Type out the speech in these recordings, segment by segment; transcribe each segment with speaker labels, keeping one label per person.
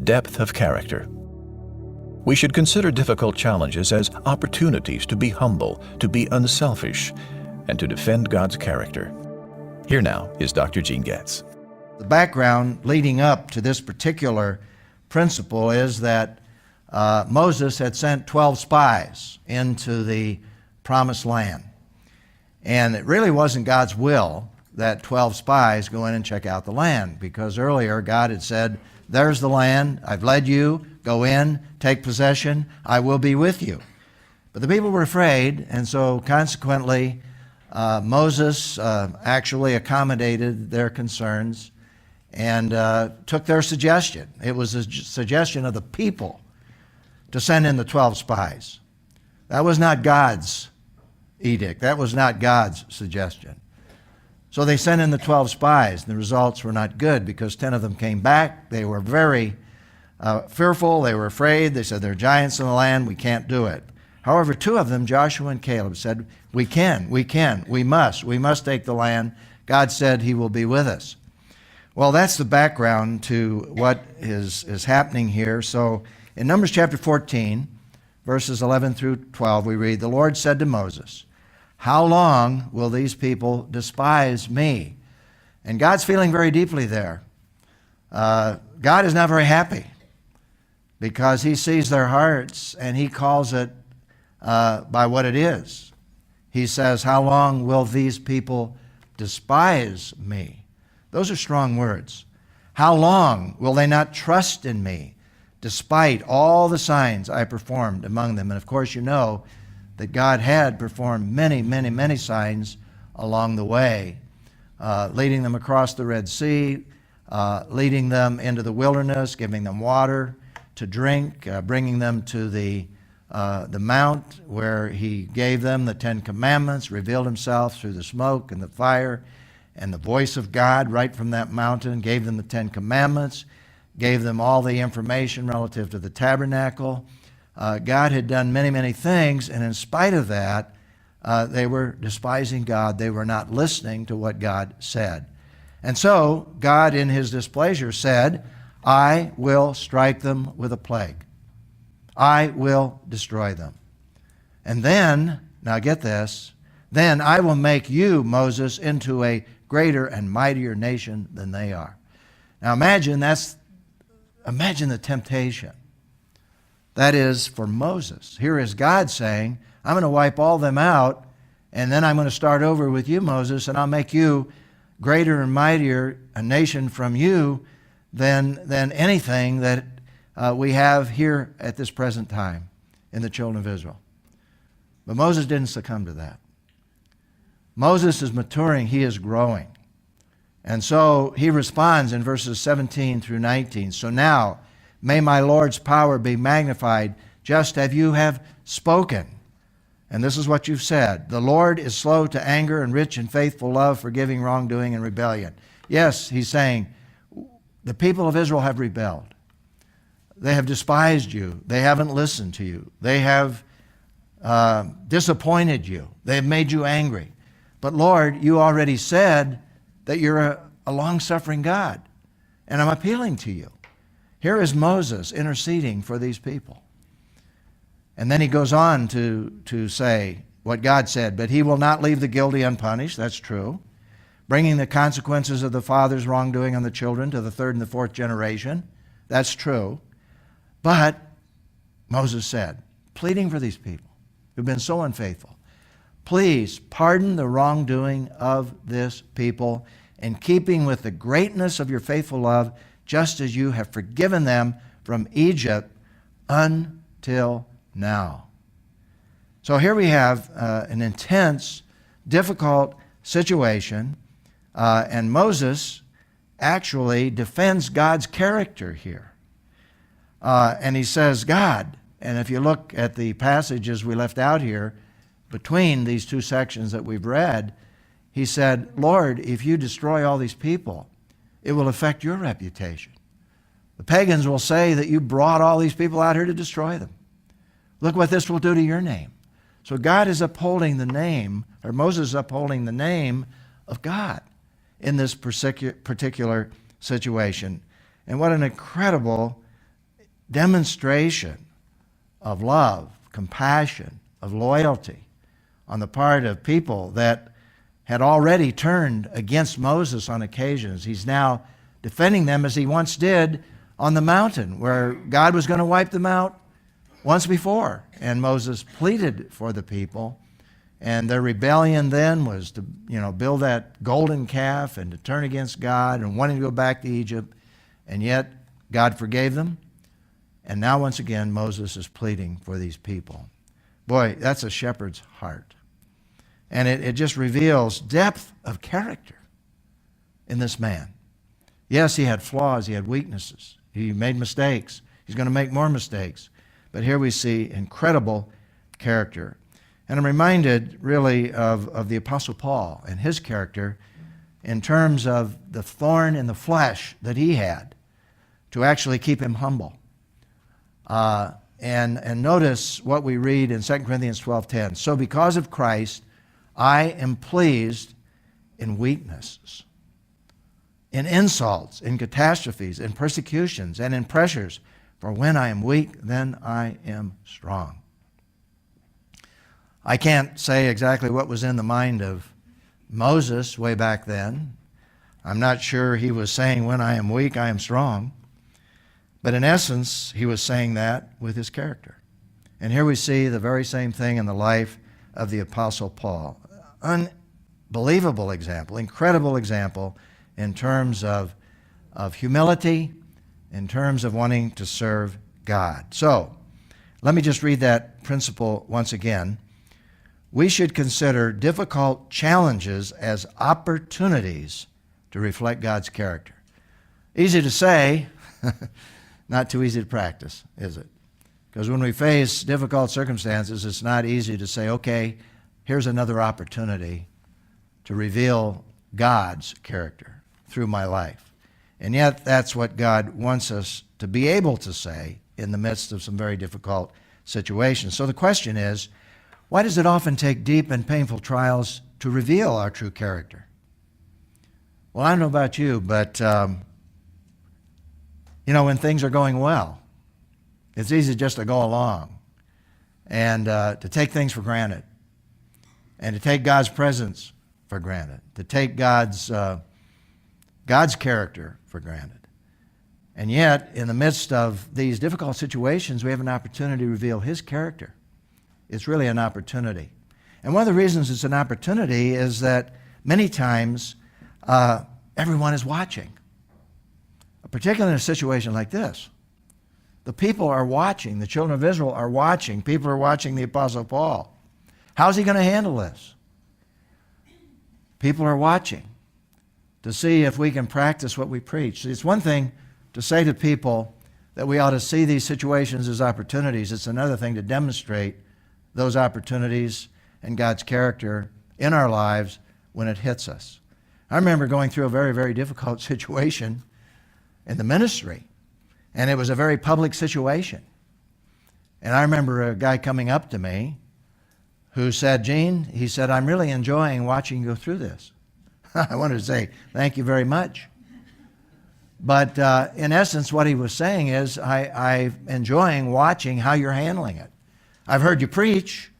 Speaker 1: depth of character. We should consider difficult challenges as opportunities to be humble, to be unselfish, and to defend God's character. Here now is Dr. Gene Getz.
Speaker 2: The background leading up to this particular principle is that Moses had sent 12 spies into the promised land. And it really wasn't God's will that 12 spies go in and check out the land, because earlier God had said, there's the land, I've led you, go in, take possession, I will be with you. But the people were afraid, and so consequently Moses actually accommodated their concerns and took their suggestion. It was a suggestion of the people to send in the 12 spies. That was not God's edict. That was not God's suggestion. So they sent in the 12 spies, and the results were not good because 10 of them came back. They were very fearful. They were afraid. They said, there are giants in the land. We can't do it. However, 2 of them, Joshua and Caleb, said, we must take the land. God said he will be with us. Well, that's the background to what is happening here. So in Numbers chapter 14, verses 11 through 12, we read, the Lord said to Moses, how long will these people despise me? And God's feeling very deeply there. God is not very happy because he sees their hearts and he calls it by what it is. He says, how long will these people despise me? Those are strong words. How long will they not trust in me despite all the signs I performed among them? And of course, you know that God had performed many signs along the way, leading them across the Red Sea, leading them into the wilderness, giving them water to drink, bringing them to the mount where he gave them the 10 Commandments, revealed himself through the smoke and the fire and the voice of God right from that mountain, gave them the 10 Commandments, gave them all the information relative to the tabernacle. God had done many things, and in spite of that, they were despising God. They were not listening to what God said. And so God, in his displeasure, said, I will strike them with a plague. I will destroy them. And then, now get this, then I will make you, Moses, into a greater and mightier nation than they are. Now imagine the temptation. That is for Moses. Here is God saying, I'm going to wipe all them out, and then I'm going to start over with you, Moses, and I'll make you greater and mightier a nation from you than anything that we have here at this present time in the children of Israel. But Moses didn't succumb to that. Moses is maturing. He is growing. And so he responds in verses 17 through 19. So now, may my Lord's power be magnified, just as you have spoken. And this is what you've said. The Lord is slow to anger and rich in faithful love, forgiving wrongdoing and rebellion. Yes, he's saying, the people of Israel have rebelled. They have despised you. They haven't listened to you. They have disappointed you. They have made you angry. But Lord, you already said that you're a long-suffering God, and I'm appealing to you. Here is Moses interceding for these people. And then he goes on to say what God said, but he will not leave the guilty unpunished. That's true. Bringing the consequences of the father's wrongdoing on the children to the 3rd and the 4th generation. That's true. But Moses said, pleading for these people who've been so unfaithful, please pardon the wrongdoing of this people in keeping with the greatness of your faithful love, just as you have forgiven them from Egypt until now. So here we have an intense, difficult situation, and Moses actually defends God's character here. And he says, God, and if you look at the passages we left out here, between these two sections that we've read, he said, Lord, if you destroy all these people, it will affect your reputation. The pagans will say that you brought all these people out here to destroy them. Look what this will do to your name. So God is upholding the name, or Moses is upholding the name of God in this particular situation. And what an incredible demonstration of love, compassion, of loyalty on the part of people that had already turned against Moses on occasions. He's now defending them as he once did on the mountain where God was going to wipe them out once before. And Moses pleaded for the people. And their rebellion then was to, build that golden calf and to turn against God and wanting to go back to Egypt. And yet God forgave them. And now once again Moses is pleading for these people. Boy, that's a shepherd's heart. And it just reveals depth of character in this man. Yes, he had flaws, he had weaknesses. He made mistakes. He's going to make more mistakes. But here we see incredible character. And I'm reminded really of the Apostle Paul and his character in terms of the thorn in the flesh that he had to actually keep him humble. And notice what we read in 2 Corinthians 12:10. So because of Christ, I am pleased in weaknesses, in insults, in catastrophes, in persecutions, and in pressures. For when I am weak, then I am strong. I can't say exactly what was in the mind of Moses way back then. I'm not sure he was saying, when I am weak, I am strong. But in essence, he was saying that with his character. And here we see the very same thing in the life of the Apostle Paul. Unbelievable example, incredible example in terms of humility, in terms of wanting to serve God. So, let me just read that principle once again. We should consider difficult challenges as opportunities to reflect God's character. Easy to say, not too easy to practice, is it? Because when we face difficult circumstances, it's not easy to say, okay, here's another opportunity to reveal God's character through my life. And yet, that's what God wants us to be able to say in the midst of some very difficult situations. So the question is, why does it often take deep and painful trials to reveal our true character? Well, I don't know about you, but when things are going well, it's easy just to go along and to take things for granted and to take God's presence for granted, to take God's character for granted. And yet, in the midst of these difficult situations, we have an opportunity to reveal His character. It's really an opportunity. And one of the reasons it's an opportunity is that many times everyone is watching, particularly in a situation like this. The people are watching. The children of Israel are watching. People are watching the Apostle Paul. How's he going to handle this? People are watching to see if we can practice what we preach. It's one thing to say to people that we ought to see these situations as opportunities. It's another thing to demonstrate those opportunities and God's character in our lives when it hits us. I remember going through a very, very difficult situation in the ministry, and it was a very public situation. And I remember a guy coming up to me who said, Gene, he said, I'm really enjoying watching you go through this. I wanted to say, thank you very much. But in essence, what he was saying is, I'm enjoying watching how you're handling it. I've heard you preach,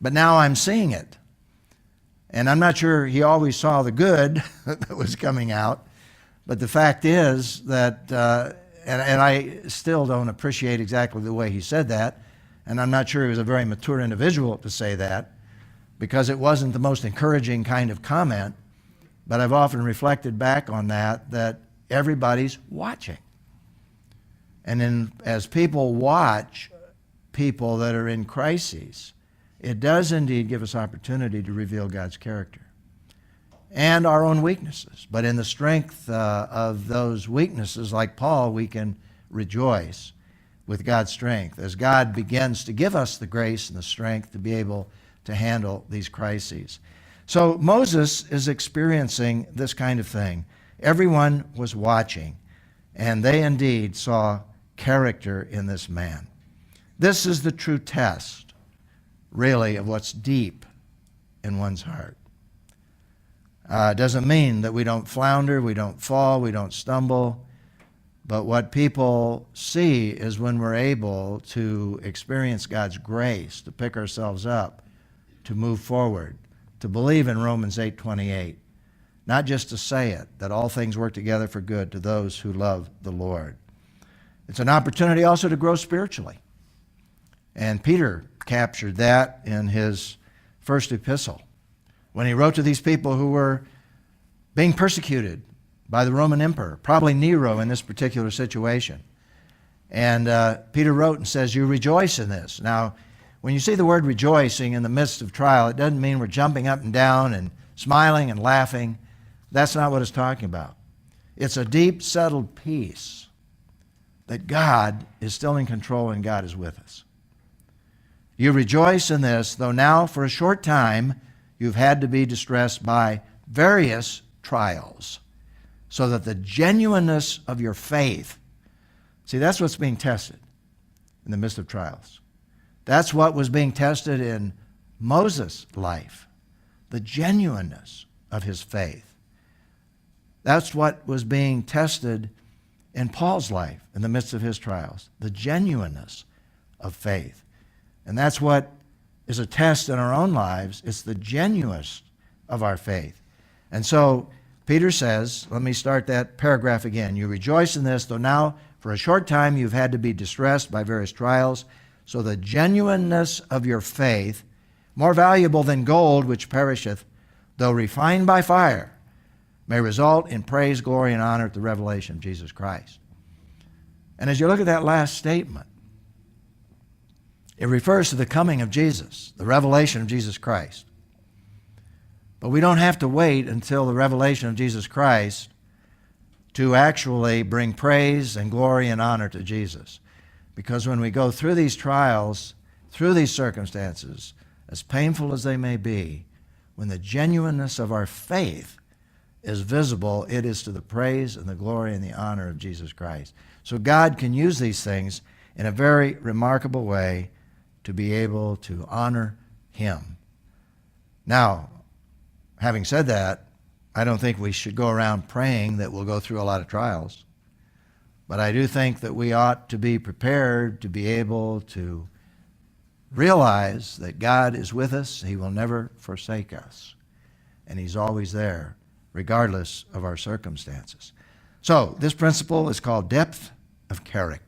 Speaker 2: but now I'm seeing it. And I'm not sure he always saw the good that was coming out, but the fact is that, and I still don't appreciate exactly the way he said that, and I'm not sure he was a very mature individual to say that, because it wasn't the most encouraging kind of comment, but I've often reflected back on that everybody's watching. And as people watch people that are in crises, it does indeed give us opportunity to reveal God's character and our own weaknesses. But in the strength of those weaknesses, like Paul, we can rejoice with God's strength as God begins to give us the grace and the strength to be able to handle these crises. So Moses is experiencing this kind of thing. Everyone was watching, and they indeed saw character in this man. This is the true test, really, of what's deep in one's heart. It doesn't mean that we don't flounder, we don't fall, we don't stumble, But what people see is when we're able to experience God's grace, to pick ourselves up, to move forward, to believe in Romans 8:28, not just to say it, that all things work together for good to those who love the Lord. It's an opportunity also to grow spiritually. And Peter captured that in his first epistle when he wrote to these people who were being persecuted by the Roman emperor, probably Nero in this particular situation. And Peter wrote and says, you rejoice in this. Now, when you see the word rejoicing in the midst of trial, it doesn't mean we're jumping up and down and smiling and laughing. That's not what it's talking about. It's a deep, settled peace that God is still in control and God is with us. You rejoice in this, though now for a short time you've had to be distressed by various trials, so that the genuineness of your faith, see, that's what's being tested in the midst of trials. That's what was being tested in Moses' life, the genuineness of his faith. That's what was being tested in Paul's life in the midst of his trials, the genuineness of faith. And that's what is a test in our own lives. It's the genuineness of our faith. And so Peter says, let me start that paragraph again. You rejoice in this, though now for a short time you've had to be distressed by various trials, so the genuineness of your faith, more valuable than gold which perisheth, though refined by fire, may result in praise, glory, and honor at the revelation of Jesus Christ. And as you look at that last statement, it refers to the coming of Jesus, the revelation of Jesus Christ. But we don't have to wait until the revelation of Jesus Christ to actually bring praise and glory and honor to Jesus. Because when we go through these trials, through these circumstances, as painful as they may be, when the genuineness of our faith is visible, it is to the praise and the glory and the honor of Jesus Christ. So God can use these things in a very remarkable way to be able to honor Him. Now, having said that, I don't think we should go around praying that we'll go through a lot of trials. But I do think that we ought to be prepared to be able to realize that God is with us. He will never forsake us. And He's always there, regardless of our circumstances. So, this principle is called depth of character.